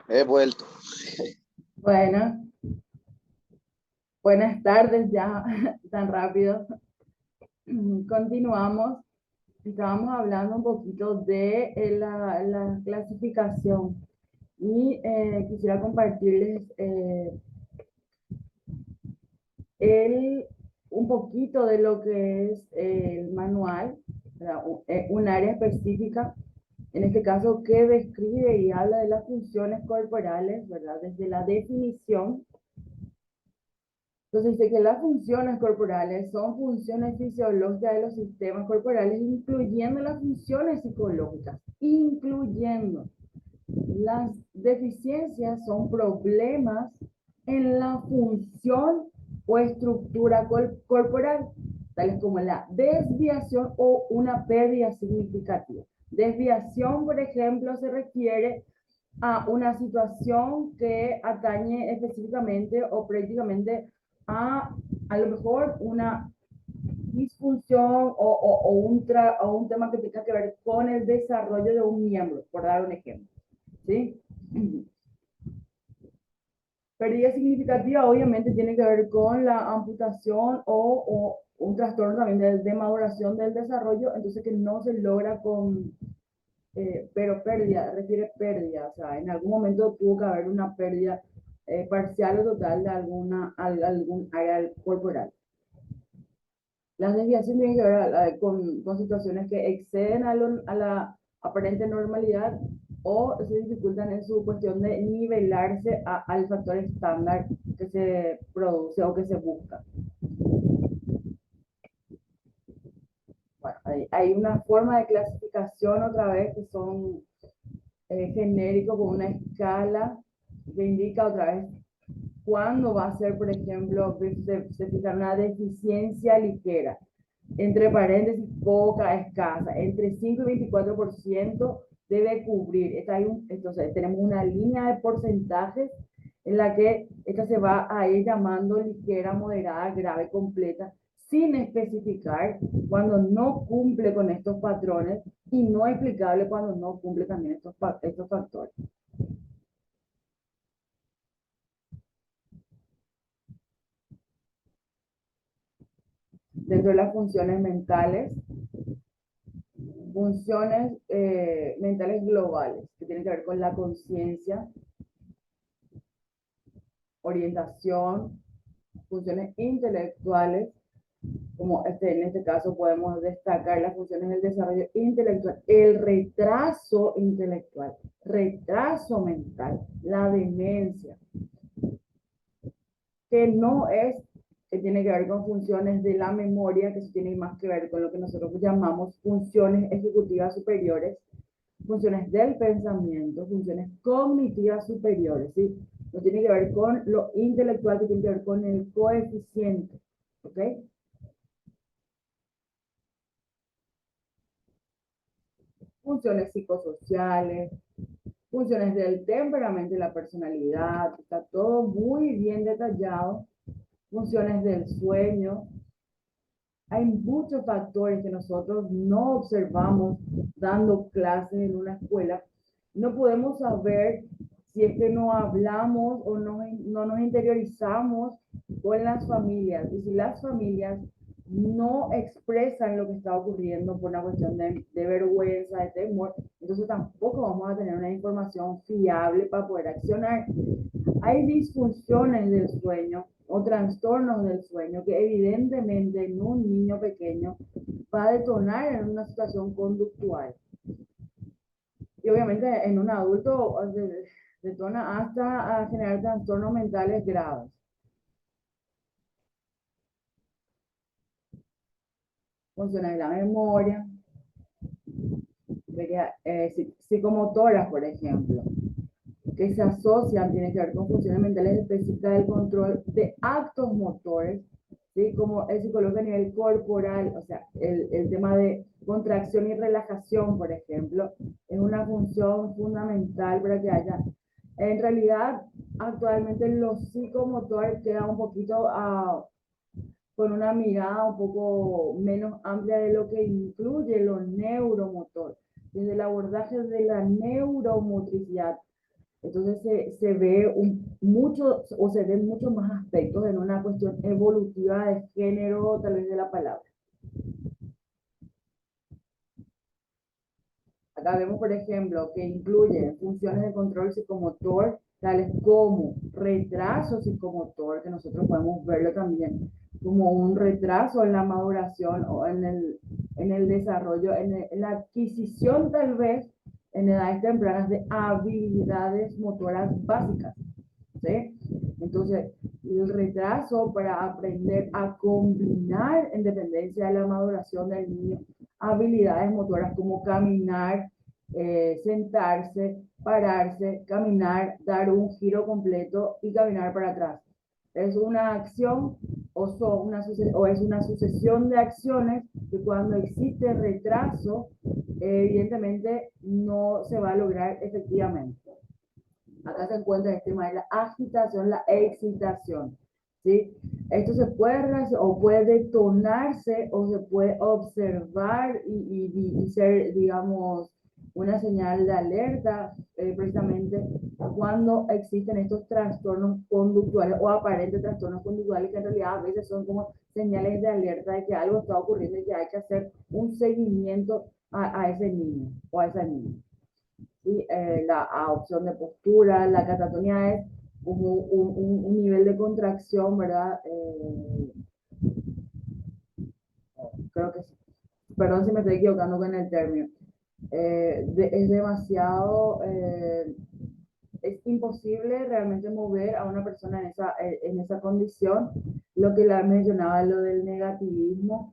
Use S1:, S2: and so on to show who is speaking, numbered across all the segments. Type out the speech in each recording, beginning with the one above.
S1: He vuelto.
S2: Bueno, buenas tardes ya, tan rápido. Continuamos. Estábamos hablando un poquito de la clasificación y quisiera compartirles el, un poquito de lo que es el manual, ¿verdad? Un área específica, en este caso, que describe y habla de las funciones corporales, ¿verdad? Desde la definición. Entonces dice que las funciones corporales son funciones fisiológicas de los sistemas corporales, incluyendo las funciones psicológicas, incluyendo las deficiencias son problemas en la función o estructura corporal, tales como la desviación o una pérdida significativa. Desviación, por ejemplo, se refiere a una situación que atañe específicamente o prácticamente a lo mejor una disfunción o un tema que tenga que ver con el desarrollo de un miembro, por dar un ejemplo. ¿Sí? Pérdida significativa obviamente tiene que ver con la amputación o un trastorno también de maduración del desarrollo, entonces que no se logra con, pero pérdida, refiere pérdida, o sea, en algún momento tuvo que haber una pérdida parcial o total de algún área corporal. Las desviaciones tienen que ver con situaciones que exceden a la aparente normalidad o se dificultan en su cuestión de nivelarse al factor estándar que se produce o que se busca. Bueno, hay una forma de clasificación otra vez que son genéricos con una escala que indica otra vez cuándo va a ser, por ejemplo, se fija una deficiencia ligera, entre paréntesis, poca, escasa, entre 5 y 24% debe cubrir. Entonces, tenemos una línea de porcentajes en la que esta se va a ir llamando ligera, moderada, grave, completa, sin especificar cuando no cumple con estos patrones y no explicable cuando no cumple también estos factores. Dentro de las funciones mentales globales, que tienen que ver con la conciencia, orientación, funciones intelectuales, como en este caso podemos destacar las funciones del desarrollo intelectual, el retraso mental, la demencia, que no es, que tiene que ver con funciones de la memoria, que tiene más que ver con lo que nosotros llamamos funciones ejecutivas superiores, funciones del pensamiento, funciones cognitivas superiores, ¿sí? No tiene que ver con lo intelectual, que tiene que ver con el coeficiente, ¿ok? Funciones psicosociales, funciones del temperamento y la personalidad, está todo muy bien detallado, funciones del sueño. Hay muchos factores que nosotros no observamos dando clases en una escuela. No podemos saber si es que no hablamos o no nos interiorizamos con las familias. Y si las familias no expresan lo que está ocurriendo por una cuestión de vergüenza, de temor, entonces tampoco vamos a tener una información fiable para poder accionar. Hay disfunciones del sueño o trastornos del sueño que evidentemente en un niño pequeño va a detonar en una situación conductual. Y obviamente en un adulto detona hasta a generar trastornos mentales graves. Funciones de la memoria, psicomotoras, por ejemplo, que se asocian, tienen que ver con funciones mentales específicas del control de actos motores, ¿sí? Como el psicólogo a nivel corporal, o sea, el tema de contracción y relajación, por ejemplo, es una función fundamental para que haya. En realidad, actualmente los psicomotores quedan un poquito con una mirada un poco menos amplia de lo que incluye lo neuromotor. Desde el abordaje de la neuromotricidad, Entonces se ve mucho, o se ven muchos más aspectos en una cuestión evolutiva de género, tal vez de la palabra. Acá vemos, por ejemplo, que incluye funciones de control psicomotor, tales como retraso psicomotor, que nosotros podemos verlo también como un retraso en la maduración o en el desarrollo, en la adquisición tal vez en edades tempranas de habilidades motoras básicas. ¿Sí? Entonces, el retraso para aprender a combinar en dependencia de la maduración del niño habilidades motoras como caminar, sentarse, pararse, caminar, dar un giro completo y caminar para atrás. Es una acción o es una sucesión de acciones que cuando existe retraso, evidentemente no se va a lograr efectivamente. Acá se encuentra el tema de la agitación, la excitación. ¿Sí? Esto se puede o puede detonarse o se puede observar y ser, digamos, una señal de alerta precisamente cuando existen estos trastornos conductuales o aparentes trastornos conductuales que en realidad a veces son como señales de alerta de que algo está ocurriendo y que hay que hacer un seguimiento a ese niño o a esa niña. ¿Sí? La adopción de postura, la catatonía es como un nivel de contracción, ¿verdad? Creo que sí. Perdón si me estoy equivocando con el término. Es demasiado, es imposible realmente mover a una persona en esa condición. Lo que la mencionaba, lo del negativismo,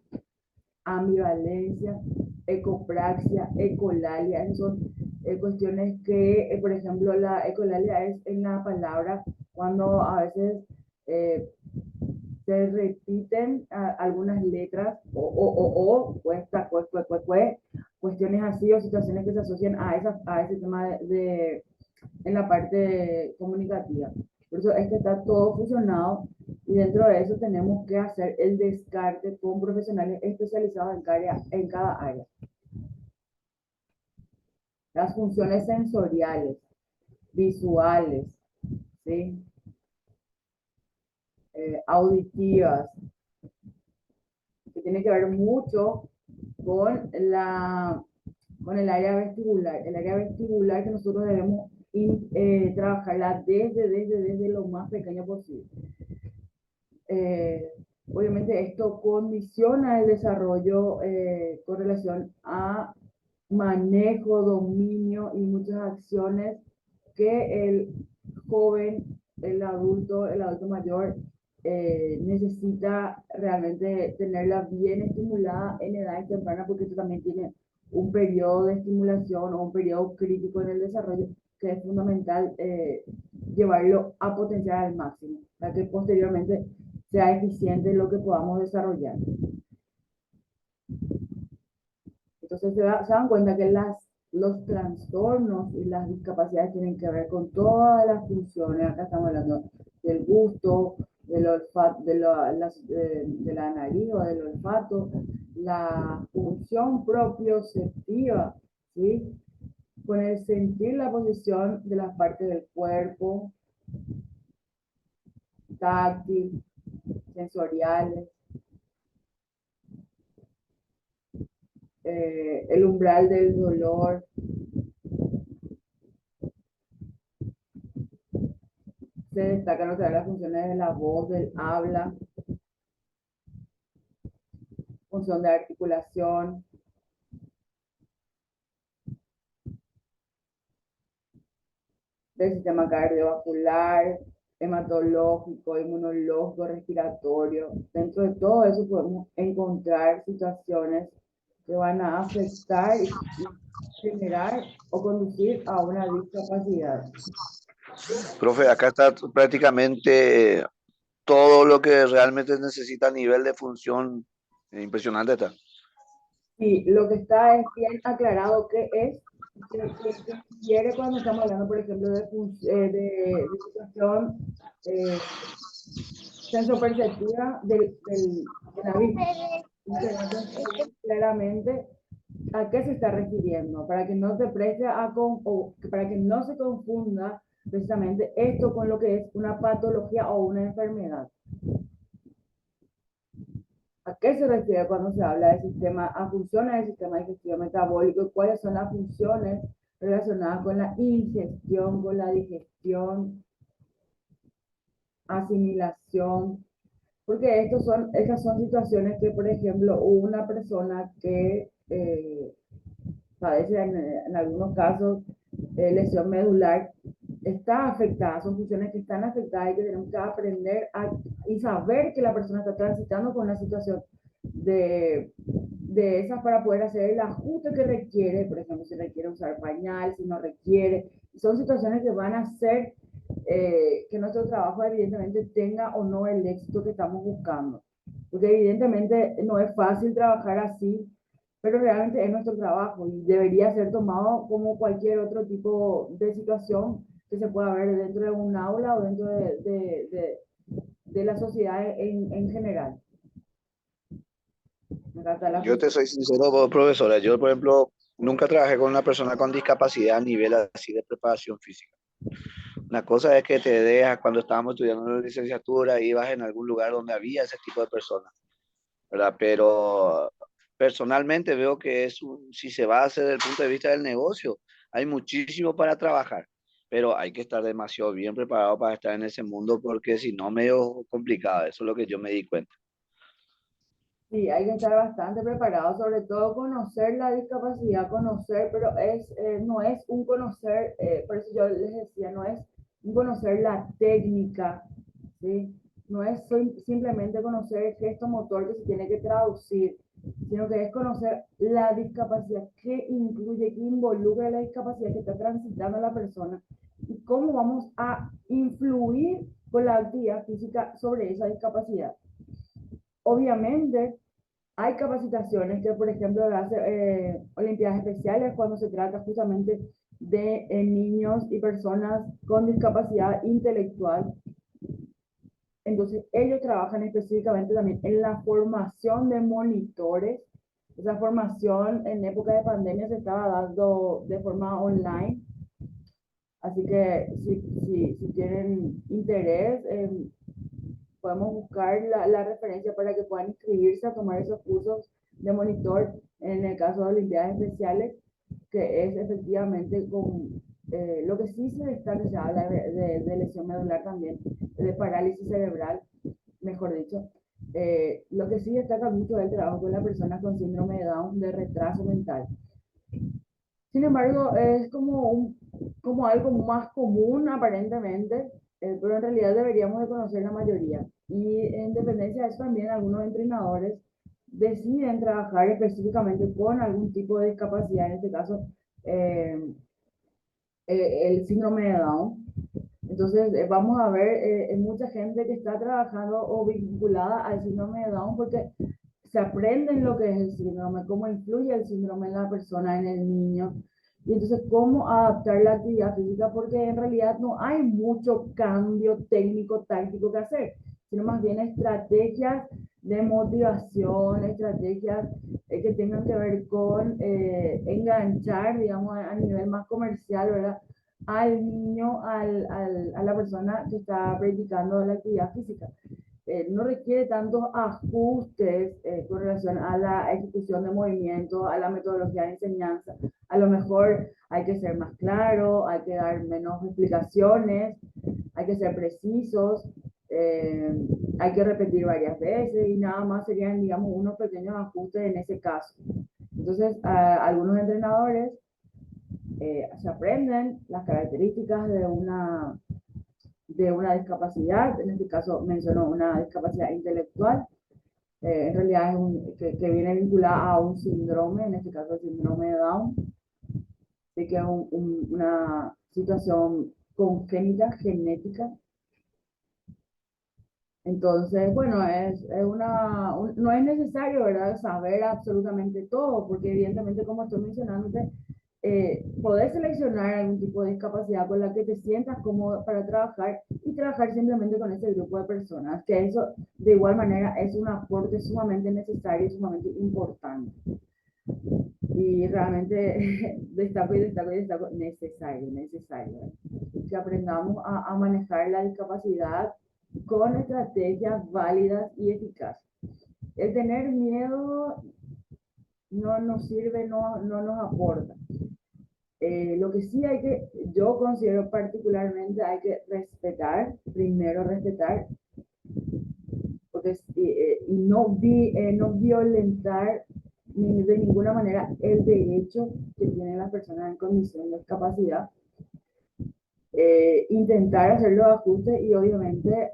S2: ambivalencia, ecopraxia, ecolalia, esas son cuestiones que, por ejemplo, la ecolalia es en la palabra cuando a veces eh, se repiten algunas letras cuestiones así o situaciones que se asocian a ese tema en la parte comunicativa. Por eso es que está todo fusionado y dentro de eso tenemos que hacer el descarte con profesionales especializados en cada área. Las funciones sensoriales, visuales, ¿sí? Auditivas, que tiene que ver mucho con, con el área vestibular. El área vestibular que nosotros debemos trabajarla desde lo más pequeño posible. Obviamente esto condiciona el desarrollo con relación a manejo, dominio y muchas acciones que el joven, el adulto mayor necesita realmente tenerla bien estimulada en edades tempranas porque esto también tiene un periodo de estimulación o un periodo crítico en el desarrollo que es fundamental llevarlo a potenciar al máximo para que posteriormente sea eficiente lo que podamos desarrollar. Entonces se dan cuenta que los trastornos y las discapacidades tienen que ver con todas las funciones. Acá estamos hablando del gusto, del olfato, de la nariz o del olfato, la función propioceptiva, ¿sí? Con el sentir la posición de las partes del cuerpo, táctil, sensoriales, el umbral del dolor. Se destacan otra vez las funciones de la voz, del habla, función de articulación, del sistema cardiovascular, hematológico, inmunológico, respiratorio. Dentro de todo eso podemos encontrar situaciones que van a afectar y generar o conducir a una discapacidad.
S1: Profe, acá está prácticamente todo lo que realmente necesita a nivel de función. Impresionante está.
S2: Sí, lo que está es bien aclarado qué es, qué quiere cuando estamos hablando, por ejemplo, de situación sensoperceptiva de la vista. Claramente a qué se está refiriendo, para que no se preste o para que no se confunda precisamente esto con lo que es una patología o una enfermedad. ¿A qué se refiere cuando se habla de sistema, a funciones del sistema digestivo metabólico? ¿Cuáles son las funciones relacionadas con la ingestión, con la digestión, asimilación? Porque estas son situaciones que, por ejemplo, una persona que padece en algunos casos lesión medular está afectada, son funciones que están afectadas y que tenemos que aprender y saber que la persona está transitando con una situación de esas para poder hacer el ajuste que requiere, por ejemplo, si requiere usar pañal, si no requiere. Son situaciones que van a hacer que nuestro trabajo evidentemente tenga o no el éxito que estamos buscando. Porque evidentemente no es fácil trabajar así, pero realmente es nuestro trabajo y debería ser tomado como cualquier otro tipo de situación que se pueda ver dentro de un aula o dentro de la sociedad en general. Me encanta la
S1: Yo te soy sincero, profesora. Yo, por ejemplo, nunca trabajé con una persona con discapacidad a nivel así de preparación física. Una cosa es que te dejas cuando estábamos estudiando la licenciatura, ibas en algún lugar donde había ese tipo de personas, ¿verdad? Pero personalmente veo que si se va a hacer desde el punto de vista del negocio, hay muchísimo para trabajar, pero hay que estar demasiado bien preparado para estar en ese mundo porque si no, medio complicado. Eso es lo que yo me di cuenta.
S2: Sí, hay que estar bastante preparado, sobre todo conocer la discapacidad, conocer, pero no es un conocer, por eso yo les decía, no es un conocer la técnica, ¿sí? No es simplemente conocer el gesto motor que se tiene que traducir, sino que es conocer la discapacidad, qué incluye, qué involucra la discapacidad que está transitando la persona y cómo vamos a influir con la actividad física sobre esa discapacidad. Obviamente, hay capacitaciones que, por ejemplo, hace olimpiadas especiales cuando se trata justamente de niños y personas con discapacidad intelectual. Entonces, ellos trabajan específicamente también en la formación de monitores. Esa formación en época de pandemia se estaba dando de forma online. Así que si tienen interés, podemos buscar la referencia para que puedan inscribirse a tomar esos cursos de monitor en el caso de Olimpiadas Especiales, que es efectivamente con lo que sí se destaca, se habla de lesión medular también, de parálisis cerebral, mejor dicho. Lo que sí destaca mucho es el trabajo con las personas con síndrome de Down, de retraso mental. Sin embargo, es como algo más común aparentemente, pero en realidad deberíamos de conocer la mayoría. Y en dependencia de eso también algunos entrenadores deciden trabajar específicamente con algún tipo de discapacidad, en este caso eh, el síndrome de Down. Entonces, vamos a ver mucha gente que está trabajando o vinculada al síndrome de Down porque se aprende en lo que es el síndrome, cómo influye el síndrome en la persona, en el niño, y entonces cómo adaptar la actividad física, porque en realidad no hay mucho cambio técnico, táctico que hacer, sino más bien estrategias de motivación, estrategias que tengan que ver con enganchar, digamos, a nivel más comercial, ¿verdad? Al niño, a la persona que está practicando la actividad física. No requiere tantos ajustes con relación a la ejecución de movimientos, a la metodología de enseñanza. A lo mejor hay que ser más claro, hay que dar menos explicaciones, hay que ser precisos, eh, hay que repetir varias veces y nada más serían, digamos, unos pequeños ajustes en ese caso. Entonces, algunos entrenadores se aprenden las características de una discapacidad, en este caso mencionó una discapacidad intelectual, en realidad es que viene vinculada a un síndrome, en este caso el síndrome de Down, de que es una situación congénita, genética. Entonces, bueno, no es necesario, ¿verdad?, saber absolutamente todo, porque evidentemente, como estoy mencionándote, podés seleccionar algún tipo de discapacidad con la que te sientas cómodo para trabajar y trabajar simplemente con ese grupo de personas, que eso de igual manera es un aporte sumamente necesario y sumamente importante. Y realmente destaco y destaco y destaco, necesario, necesario. que aprendamos a manejar la discapacidad con estrategias válidas y eficaces. El tener miedo no nos sirve, no nos aporta. Lo que sí yo considero particularmente, hay que respetar, primero respetar, porque, y no violentar de ninguna manera el derecho que tienen las personas en condición de discapacidad. Intentar hacer los ajustes y obviamente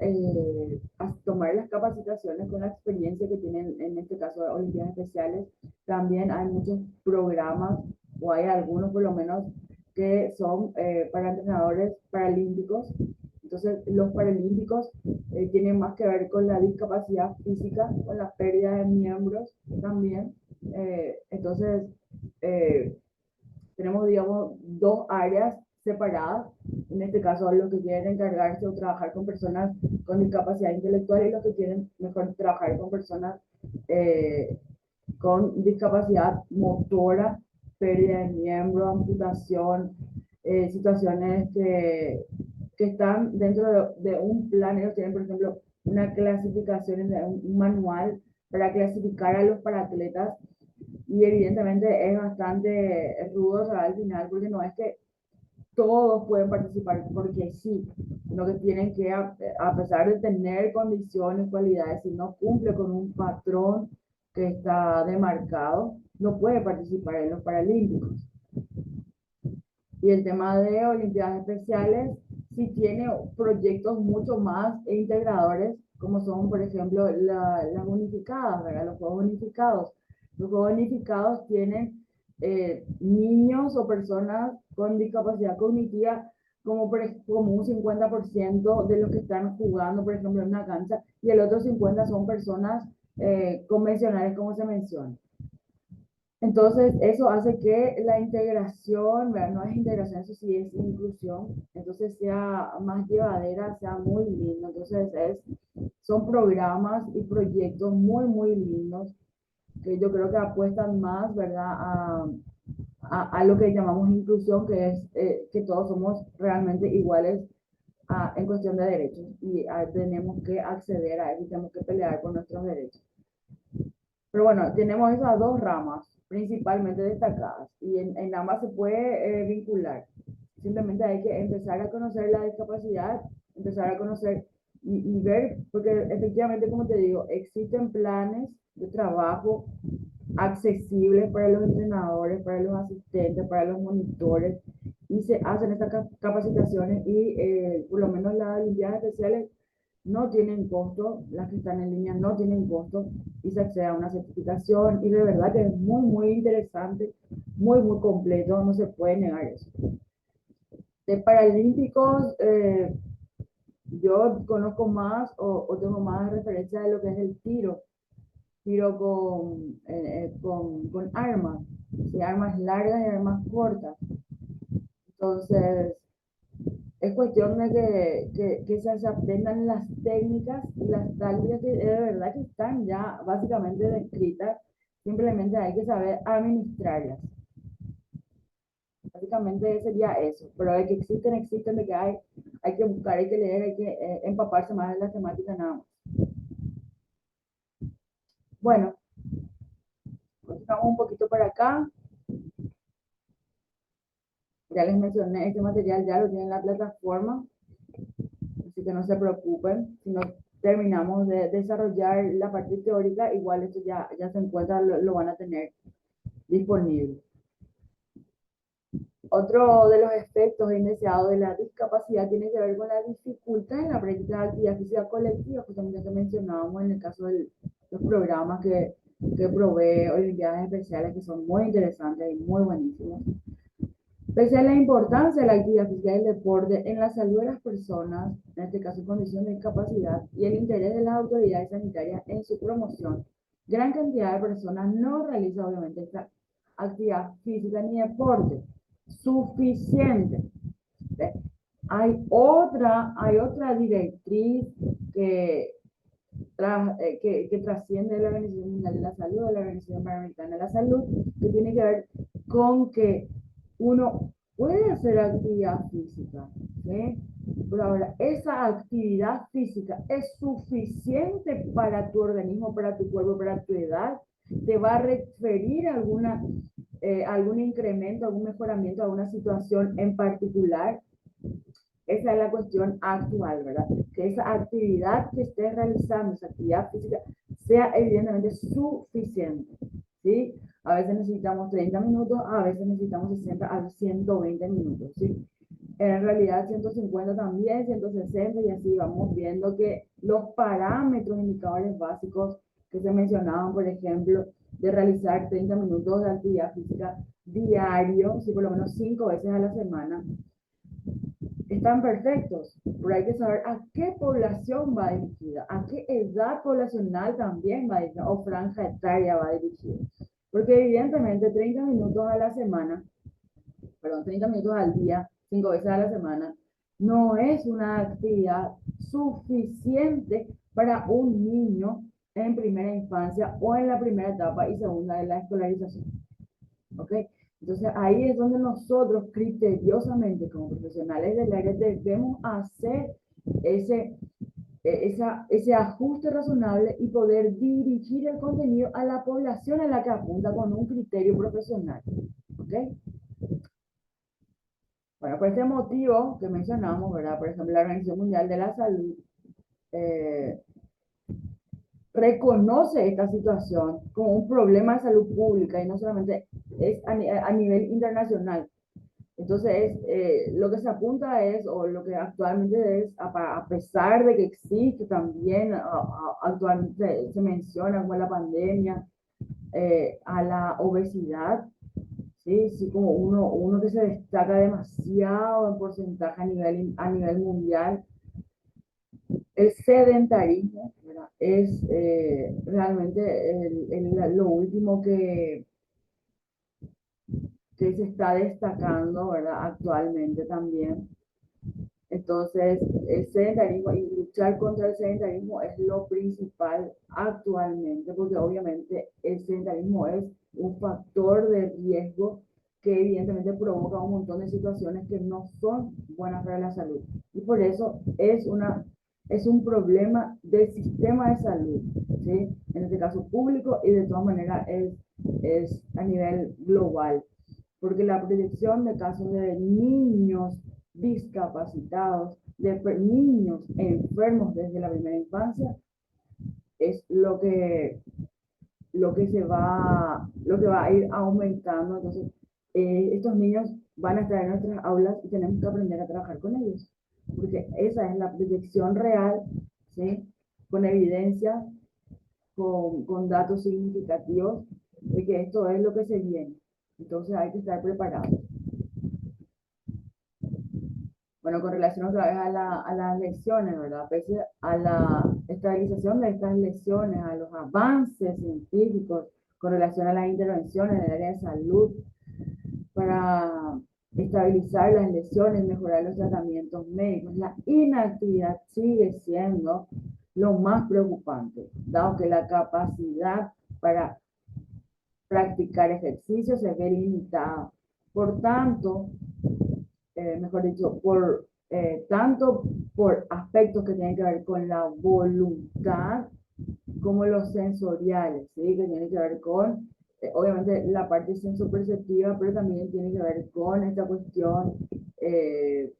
S2: tomar las capacitaciones con la experiencia que tienen, en este caso, de Olimpiadas Especiales. También hay muchos programas, o hay algunos por lo menos, que son para entrenadores paralímpicos. Entonces, los paralímpicos tienen más que ver con la discapacidad física, con la pérdida de miembros también. Entonces, tenemos, digamos, dos áreas separadas. En este caso, los que quieren encargarse o trabajar con personas con discapacidad intelectual y los que quieren mejor trabajar con personas con discapacidad motora, pérdida de miembro, amputación, situaciones que están dentro de un plan. Ellos tienen, por ejemplo, una clasificación, un manual para clasificar a los paratletas, y evidentemente es bastante rudo al final, porque no es que todos pueden participar porque sí, sino que tienen que, a pesar de tener condiciones, cualidades, si no cumple con un patrón que está demarcado, no puede participar en los Paralímpicos. Y el tema de Olimpiadas Especiales sí tiene proyectos mucho más integradores, como son, por ejemplo, las unificadas, ¿verdad? Los Juegos Unificados. Los Juegos Unificados tienen niños o personas con discapacidad cognitiva como un 50% de los que están jugando, por ejemplo, en una cancha, y el otro 50% son personas convencionales, como se menciona. Entonces, eso hace que la integración, ¿verdad? No es integración, eso sí es inclusión, entonces sea más llevadera, sea muy lindo. Entonces, son programas y proyectos muy, muy lindos que yo creo que apuestan más, ¿verdad? A lo que llamamos inclusión, que es que todos somos realmente iguales en cuestión de derechos, y tenemos que acceder a eso, tenemos que pelear por nuestros derechos. Pero bueno, tenemos esas dos ramas principalmente destacadas, y en ambas se puede vincular. Simplemente hay que empezar a conocer la discapacidad, empezar a conocer y ver, porque efectivamente, como te digo, existen planes de trabajo accesibles para los entrenadores, para los asistentes, para los monitores, y se hacen estas capacitaciones, y por lo menos las Olimpiadas Especiales no tienen costo, las que están en línea no tienen costo, y se accede a una certificación, y de verdad que es muy, muy interesante, muy, muy completo, no se puede negar eso. De Paralímpicos, yo conozco más o tengo más referencia de lo que es el tiro con armas, de armas largas y armas cortas. Entonces, es cuestión de que se aprendan las técnicas y las tácticas que de verdad que están ya básicamente descritas, simplemente hay que saber administrarlas. Básicamente sería eso, pero de que existen, de que hay que buscar, hay que leer, hay que empaparse más de la temática nada más. Bueno, continuamos un poquito para acá. Ya les mencioné, este material ya lo tienen en la plataforma, así que no se preocupen. Si no terminamos de desarrollar la parte teórica, igual esto ya se encuentra, lo van a tener disponible. Otro de los efectos indeseados de la discapacidad tiene que ver con la dificultad en la práctica de actividad física colectiva, justamente que mencionábamos en el caso de los programas que provee Olimpiadas Especiales, que son muy interesantes y muy buenísimos. Pese a la importancia de la actividad física y el deporte en la salud de las personas, en este caso en condición de discapacidad, y el interés de las autoridades sanitarias en su promoción, gran cantidad de personas no realiza obviamente esta actividad física ni deporte suficiente. Hay otra directriz que trasciende de la Organización Mundial de la Salud, de la Organización Panamericana de la Salud, que tiene que ver con que uno puede hacer actividad física ¿sí? Pero ahora, esa actividad física es suficiente para tu organismo, para tu cuerpo, para tu edad, te va a referir a algún incremento, algún mejoramiento, alguna situación en particular. Esa es la cuestión actual, ¿verdad? Que esa actividad que estés realizando, esa actividad física, sea evidentemente suficiente, ¿sí? A veces necesitamos 30 minutos, a veces necesitamos 60 a 120 minutos, ¿sí? En realidad 150 también, 160 y así vamos viendo que los parámetros, indicadores básicos que se mencionaban, por ejemplo, de realizar 30 minutos de actividad física diario, sí, por lo menos 5 veces a la semana, están perfectos, pero hay que saber a qué población va dirigida, a qué edad poblacional también va dirigida, o franja etaria va dirigida. Porque evidentemente 30 minutos a la semana, perdón, 30 minutos al día, 5 veces a la semana, no es una actividad suficiente para un niño en primera infancia o en la primera etapa y segunda de la escolarización. ¿Ok? Entonces ahí es donde nosotros criteriosamente como profesionales del área debemos hacer ese, ese ajuste razonable y poder dirigir el contenido a la población a la que apunta con un criterio profesional. ¿Ok? Bueno, por este motivo que mencionamos, ¿verdad? Por ejemplo, la Organización Mundial de la Salud eh, reconoce esta situación como un problema de salud pública y no solamente es a nivel internacional. Entonces, lo que se apunta es, o lo que actualmente es, a pesar de que existe también, actualmente se menciona como la pandemia, a la obesidad, ¿sí? Sí, como uno que se destaca demasiado en porcentaje a nivel mundial. El sedentarismo, ¿verdad? Es realmente lo último que se está destacando, ¿verdad? Actualmente también. Entonces, el sedentarismo y luchar contra el sedentarismo es lo principal actualmente, porque obviamente el sedentarismo es un factor de riesgo que evidentemente provoca un montón de situaciones que no son buenas para la salud. Y por eso es un problema del sistema de salud, ¿sí? En este caso público y de todas maneras es a nivel global, porque la proyección de casos de niños discapacitados, de niños enfermos desde la primera infancia, es lo que va a ir aumentando. Entonces, estos niños van a estar en nuestras aulas y tenemos que aprender a trabajar con ellos, porque esa es la proyección real, ¿sí? Con evidencia, con datos significativos de que esto es lo que se viene. Entonces hay que estar preparados. Bueno, con relación otra vez a las lecciones, ¿verdad? Pese a la estabilización de estas lecciones, a los avances científicos con relación a las intervenciones en el área de salud, para estabilizar las lesiones, mejorar los tratamientos médicos, la inactividad sigue siendo lo más preocupante, dado que la capacidad para practicar ejercicios se ve limitada. Por tanto, mejor dicho, tanto por aspectos que tienen que ver con la voluntad como los sensoriales, ¿sí? Que tienen que ver con, obviamente, la parte sensoperceptiva, pero también tiene que ver con esta cuestión, eh,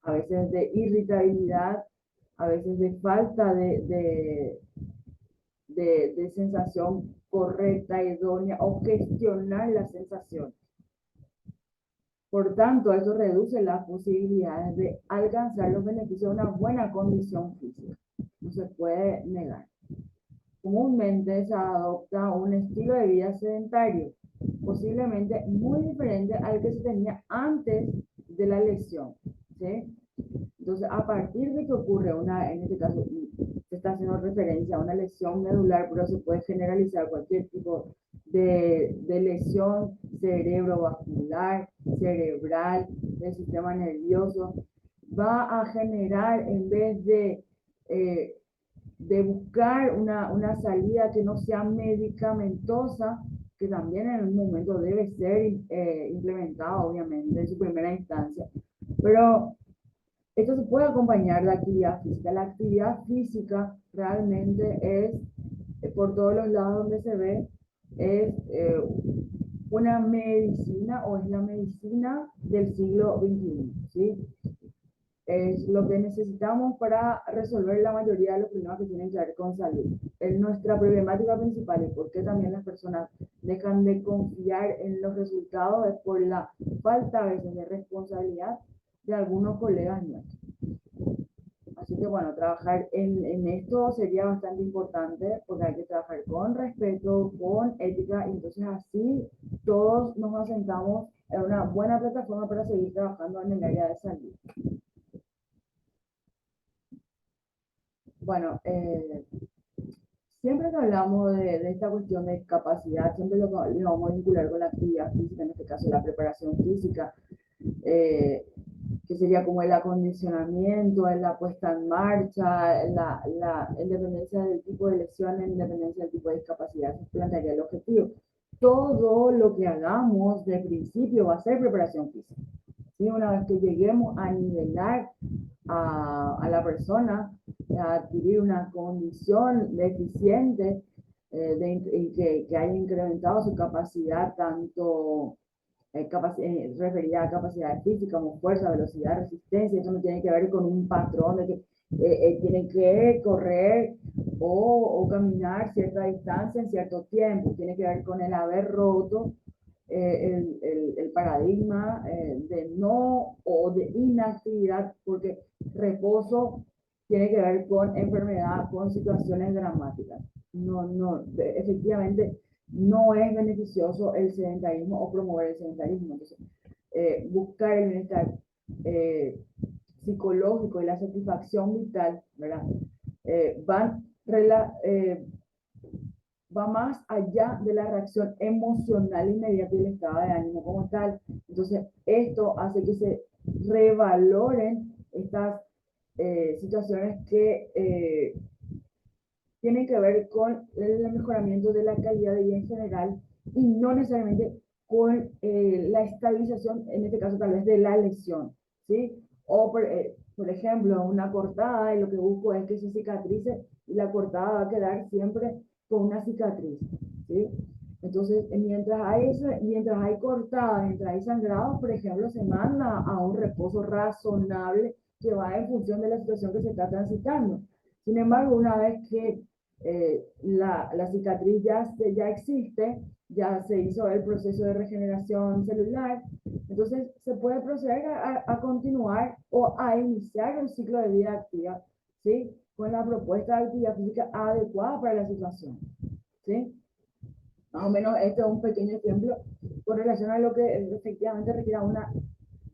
S2: a veces de irritabilidad, a veces de falta de sensación correcta, idónea, o gestionar la sensación. Por tanto, eso reduce las posibilidades de alcanzar los beneficios de una buena condición física. No se puede negar. Comúnmente se adopta un estilo de vida sedentario, posiblemente muy diferente al que se tenía antes de la lesión, ¿sí? Entonces, a partir de que ocurre en este caso, se está haciendo referencia a una lesión medular, pero se puede generalizar cualquier tipo de lesión cerebrovascular, cerebral, del sistema nervioso, va a generar, en vez de buscar una salida que no sea medicamentosa, que también en un momento debe ser implementada, obviamente, en su primera instancia, pero Esto se puede acompañar de actividad física. La actividad física realmente es, por todos los lados donde se ve, es una medicina o es la medicina del siglo XXI, ¿sí? Es lo que necesitamos para resolver la mayoría de los problemas que tienen que ver con salud. Es nuestra problemática principal y por qué también las personas dejan de confiar en los resultados es por la falta a veces de responsabilidad de algunos colegas nuestros. Así que bueno, trabajar en esto sería bastante importante porque hay que trabajar con respeto, con ética, y entonces así todos nos asentamos en una buena plataforma para seguir trabajando en el área de salud. Bueno, siempre que hablamos de esta cuestión de capacidad, siempre lo vamos a vincular con la actividad física, en este caso la preparación física, eh, que sería como el acondicionamiento, la puesta en marcha, en dependencia del tipo de lesión, en dependencia del tipo de discapacidad, se plantearía el objetivo. Todo lo que hagamos de principio va a ser preparación física. ¿Sí? Una vez que lleguemos a nivelar a la persona, a adquirir una condición deficiente que haya incrementado su capacidad tanto referida a capacidades físicas como fuerza, velocidad, resistencia. Eso no tiene que ver con un patrón de que tiene que correr o caminar cierta distancia en cierto tiempo, tiene que ver con el haber roto el paradigma de no o de inactividad, porque reposo tiene que ver con enfermedad, con situaciones dramáticas. Efectivamente, no es beneficioso el sedentarismo o promover el sedentarismo. Entonces, buscar el bienestar eh, psicológico y la satisfacción vital, ¿verdad? Van va más allá de la reacción emocional inmediata y el estado de ánimo como tal. Entonces, esto hace que se revaloren estas situaciones que tienen que ver con el mejoramiento de la calidad de vida en general y no necesariamente con la estabilización, en este caso tal vez de la lesión, ¿sí? O por ejemplo, una cortada y lo que busco es que se cicatrice y la cortada va a quedar siempre con una cicatriz, ¿sí? Entonces, mientras hay cortada, mientras hay sangrado, por ejemplo, se manda a un reposo razonable que va en función de la situación que se está transitando. Sin embargo, una vez que la cicatriz ya existe, ya se hizo el proceso de regeneración celular, entonces se puede proceder a continuar o a iniciar un ciclo de vida activa, ¿sí? Con la propuesta de actividad física adecuada para la situación, ¿sí? Más o menos este es un pequeño ejemplo con relación a lo que efectivamente requiere una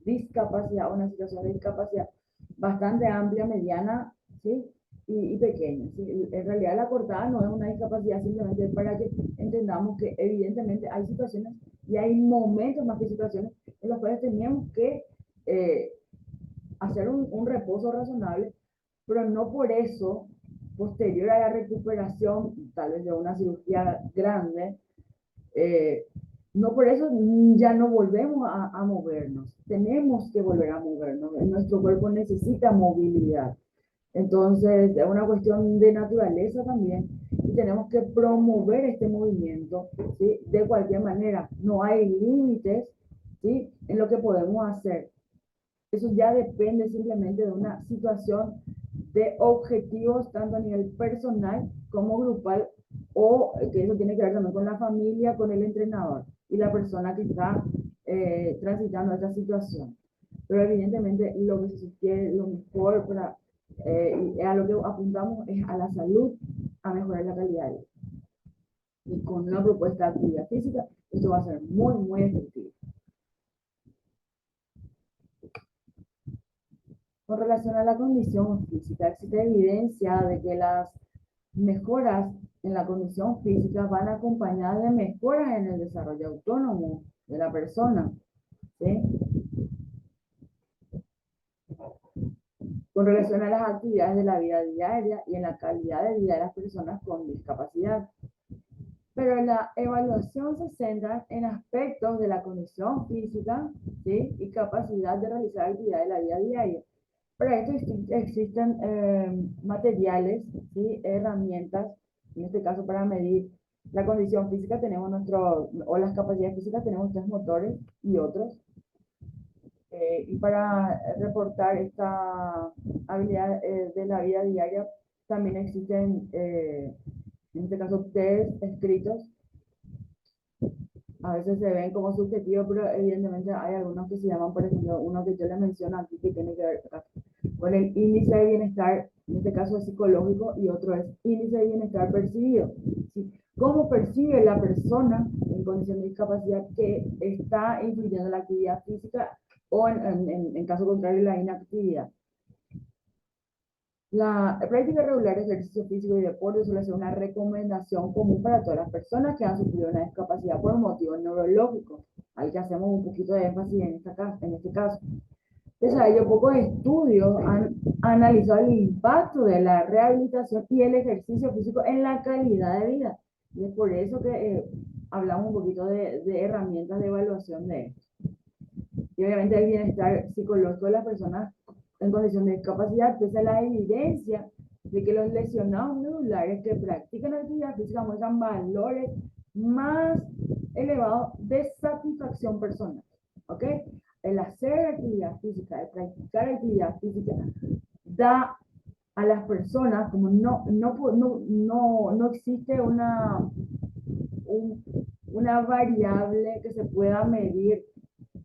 S2: discapacidad, una situación de discapacidad bastante amplia, mediana, ¿sí? Y pequeña. ¿Sí? En realidad la cortada no es una discapacidad, simplemente para que entendamos que evidentemente hay situaciones y hay momentos más que situaciones en los cuales tenemos que eh, hacer un reposo razonable, pero no por eso, posterior a la recuperación, tal vez de una cirugía grande, eh, no por eso ya no volvemos a movernos. Tenemos que volver a movernos. Nuestro cuerpo necesita movilidad. Entonces, es una cuestión de naturaleza también. Y tenemos que promover este movimiento, ¿sí? De cualquier manera. No hay límites, ¿sí? En lo que podemos hacer. Eso ya depende simplemente de una situación de objetivos, tanto a nivel personal como grupal, o que eso tiene que ver también con la familia, con el entrenador y la persona que está transitando esta situación. Pero evidentemente lo que se sugiere, lo mejor para, y a lo que apuntamos es a la salud, a mejorar la calidad de vida. Y con una propuesta de actividad física, esto va a ser muy, muy efectivo. Con relación a la condición física, existe evidencia de que las mejoras en la condición física van acompañadas de mejoras en el desarrollo autónomo de la persona, ¿sí? Con relación a las actividades de la vida diaria y en la calidad de vida de las personas con discapacidad. Pero la evaluación se centra en aspectos de la condición física, ¿sí? Y capacidad de realizar actividades de la vida diaria. Para esto existen materiales, ¿sí? Herramientas, en este caso para medir la condición física tenemos o las capacidades físicas tenemos tres motores y otros. Y para reportar esta habilidad de la vida diaria también existen, en este caso, test escritos. A veces se ven como subjetivos, pero evidentemente hay algunos que se llaman, por ejemplo, uno que yo les menciono aquí que tiene que ver con el índice de bienestar, en este caso es psicológico, y otro es índice de bienestar percibido. ¿Sí? ¿Cómo percibe la persona en condición de discapacidad que está influyendo en la actividad física o en caso contrario la inactividad? La práctica regular de ejercicio físico y deporte suele ser una recomendación común para todas las personas que han sufrido una discapacidad por motivos neurológicos. Ahí que hacemos un poquito de énfasis en este caso. Pese a ello, pocos estudios han analizado el impacto de la rehabilitación y el ejercicio físico en la calidad de vida. Y es por eso que hablamos un poquito de herramientas de evaluación de esto. Y obviamente el bienestar psicológico de las personas en condición de discapacidad, pese a la evidencia de que los lesionados medulares que practican actividad física muestran valores más elevados de satisfacción personal. ¿Ok? El hacer actividad física, el practicar actividad física, da a las personas, como no existe una variable que se pueda medir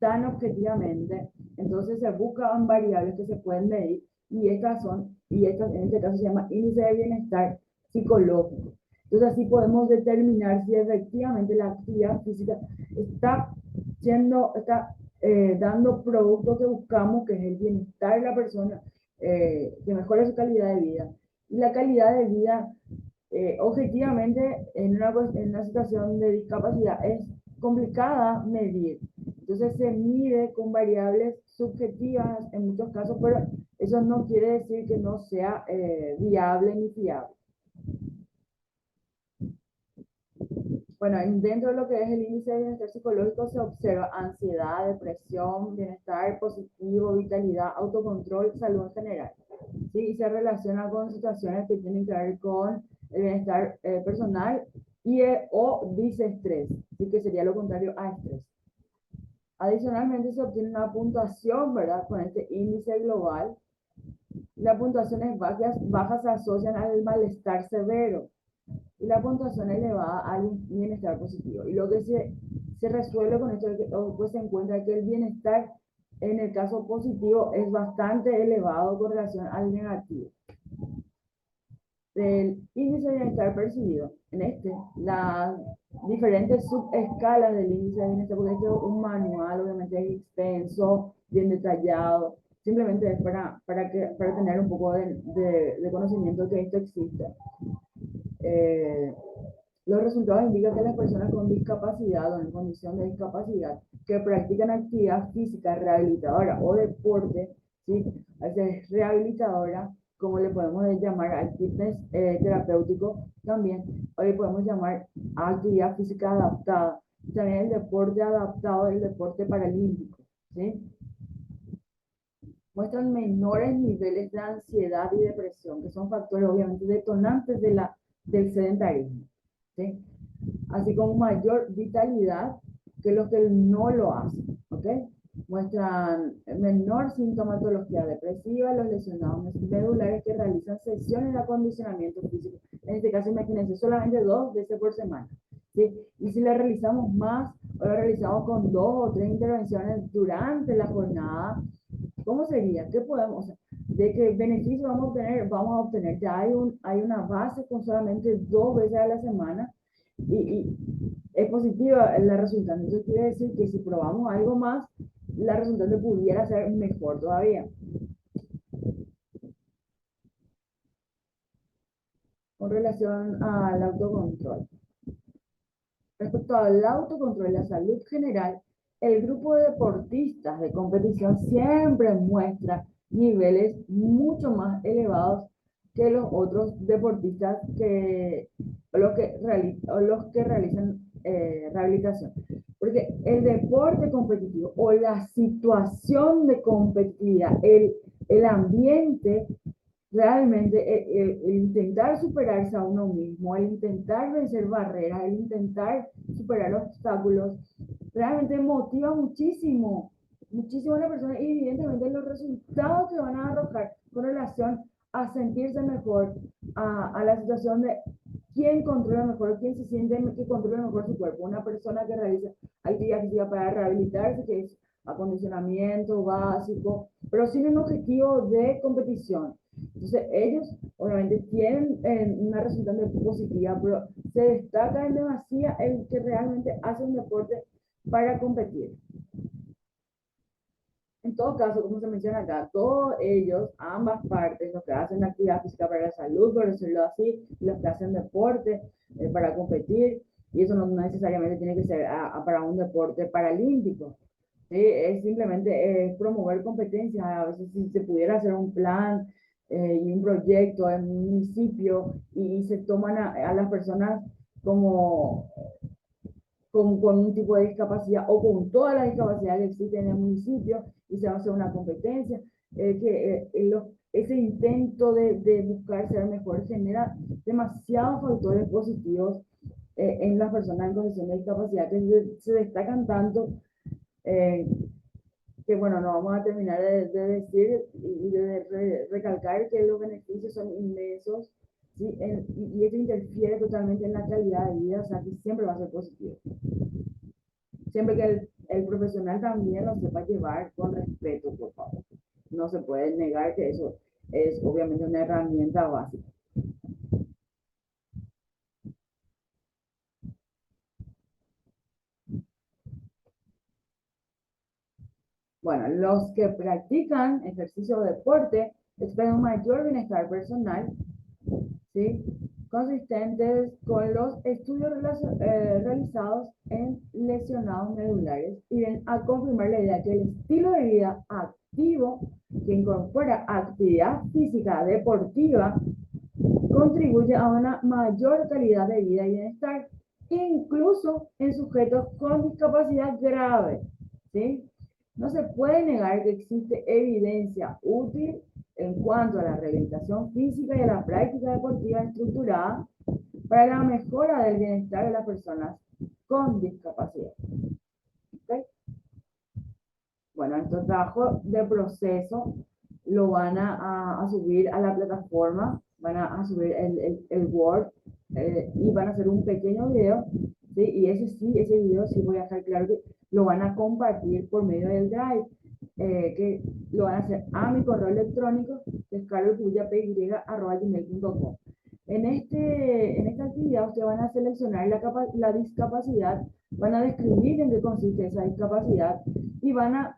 S2: tan objetivamente, entonces se buscan variables que se pueden medir y estas en este caso se llama índice de bienestar psicológico. Entonces así podemos determinar si efectivamente la actividad física está dando producto que buscamos, que es el bienestar de la persona, que mejore su calidad de vida. Y la calidad de vida, objetivamente, en una situación de discapacidad es complicada medir. Entonces se mide con variables subjetivas en muchos casos, pero eso no quiere decir que no sea viable ni fiable. Bueno, dentro de lo que es el índice de bienestar psicológico se observa ansiedad, depresión, bienestar positivo, vitalidad, autocontrol, salud en general. ¿Sí? Y se relaciona con situaciones que tienen que ver con el bienestar personal o disestrés, ¿sí? Que sería lo contrario a estrés. Adicionalmente se obtiene una puntuación, ¿verdad? Con este índice global. Las puntuaciones bajas se asocian al malestar severo y la puntuación elevada al bienestar positivo. Y lo que se resuelve con esto es que pues, se encuentra que el bienestar en el caso positivo es bastante elevado con relación al negativo. Del índice de bienestar percibido, las diferentes subescalas del índice de bienestar, porque este es un manual, obviamente es extenso, bien detallado, simplemente es para tener un poco de conocimiento que esto existe. Los resultados indican que las personas con discapacidad o en condición de discapacidad que practican actividad física rehabilitadora o deporte, ¿sí? A veces rehabilitadora, como le podemos llamar al fitness terapéutico, también hoy podemos llamar a actividad física adaptada, también el deporte adaptado y el deporte paralímpico, ¿sí? Muestran menores niveles de ansiedad y depresión, que son factores obviamente detonantes del sedentarismo, ¿sí? Así como mayor vitalidad que los que no lo hacen, ¿ok? Muestran menor sintomatología depresiva, los lesionados medulares que realizan sesiones de acondicionamiento físico. En este caso, imagínense, solamente 2 veces por semana, ¿sí? Y si le realizamos más, o lo realizamos con 2 o 3 intervenciones durante la jornada, ¿cómo sería? ¿Qué podemos hacer? ¿De qué beneficio vamos a obtener? Vamos a obtener, ya hay una base con solamente 2 veces a la semana y es positiva la resultante. Eso quiere decir que si probamos algo más, la resultante pudiera ser mejor todavía. Con relación al autocontrol. Respecto al autocontrol y la salud general, el grupo de deportistas de competición siempre muestra niveles mucho más elevados que los otros deportistas los que realizan rehabilitación. Porque el deporte competitivo o la situación de competitividad, el ambiente, realmente el intentar superarse a uno mismo, el intentar vencer barreras, el intentar superar obstáculos, realmente motiva muchísimo, muchísimo a la persona y evidentemente los resultados que van a arrojar con relación a sentirse mejor, a la situación de quién controla mejor, quién se siente que controla mejor su cuerpo. Una persona que realiza actividad física para rehabilitarse, que es acondicionamiento básico, pero sin un objetivo de competición. Entonces, ellos obviamente tienen una resultante positiva, pero se destaca en demasía el que realmente hace un deporte para competir. En todo caso, como se menciona acá, todos ellos, ambas partes, los que hacen actividad física para la salud, por decirlo así, los que hacen deporte para competir, y eso no necesariamente tiene que ser para un deporte paralímpico. ¿Sí? Es simplemente promover competencias. A veces si se pudiera hacer un plan y un proyecto en un municipio y se toman a las personas como con un tipo de discapacidad o con todas las discapacidades que existen en el municipio y se va a hacer una competencia, ese intento de buscar ser mejor genera demasiados factores positivos en las personas en condición de discapacidad que se destacan tanto eh, que bueno, no vamos a terminar de decir y de recalcar que los beneficios son inmensos, ¿sí? Y eso interfiere totalmente en la calidad de vida, o sea que siempre va a ser positivo. Siempre que el profesional también lo sepa llevar con respeto, por favor. No se puede negar que eso es obviamente una herramienta básica. Bueno, los que practican ejercicio o deporte esperan un mayor bienestar personal, ¿sí? Consistentes con los estudios realizados en lesionados medulares y ven a confirmar la idea que el estilo de vida activo que incorpora actividad física deportiva contribuye a una mayor calidad de vida y bienestar, incluso en sujetos con discapacidad grave. ¿Sí? No se puede negar que existe evidencia útil en cuanto a la rehabilitación física y a la práctica deportiva estructurada para la mejora del bienestar de las personas con discapacidad. ¿Okay? Bueno, estos trabajos de proceso lo van a subir a la plataforma, van a subir el Word y van a hacer un pequeño video, ¿sí? Y ese video sí voy a dejar claro que lo van a compartir por medio del Drive, que lo van a hacer a mi correo electrónico, que es carolpuyapy@gmail.com. En esta actividad ustedes van a seleccionar la discapacidad, van a describir en qué consiste esa discapacidad y van a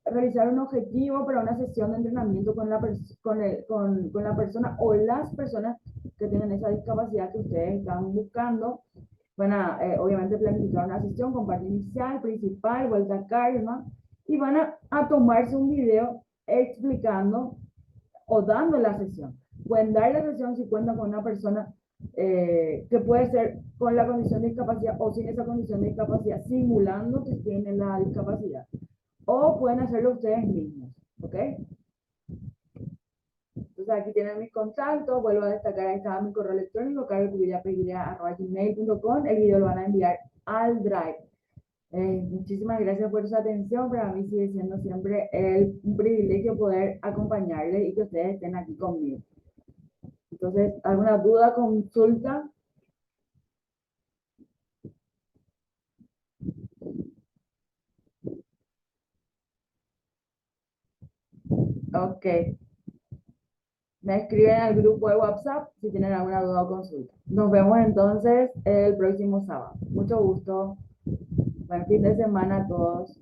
S2: realizar un objetivo para una sesión de entrenamiento con la persona o las personas que tienen esa discapacidad que ustedes están buscando. Van a, obviamente, planificar una sesión con parte inicial, principal, vuelta a calma, y van a tomarse un video explicando o dando la sesión. Pueden dar la sesión si cuentan con una persona que puede ser con la condición de discapacidad o sin esa condición de discapacidad, simulando que tienen la discapacidad. O pueden hacerlo ustedes mismos, ¿ok? Entonces aquí tienen mis contactos, vuelvo a destacar, ahí estaba mi correo electrónico, carolpuyapy@gmail.com. El video lo van a enviar al Drive. Muchísimas gracias por su atención. Para mí sigue siendo siempre un privilegio poder acompañarles y que ustedes estén aquí conmigo. Entonces, ¿alguna duda, consulta? Ok. Me escriben al grupo de WhatsApp si tienen alguna duda o consulta. Nos vemos entonces el próximo sábado. Mucho gusto. Buen fin de semana a todos.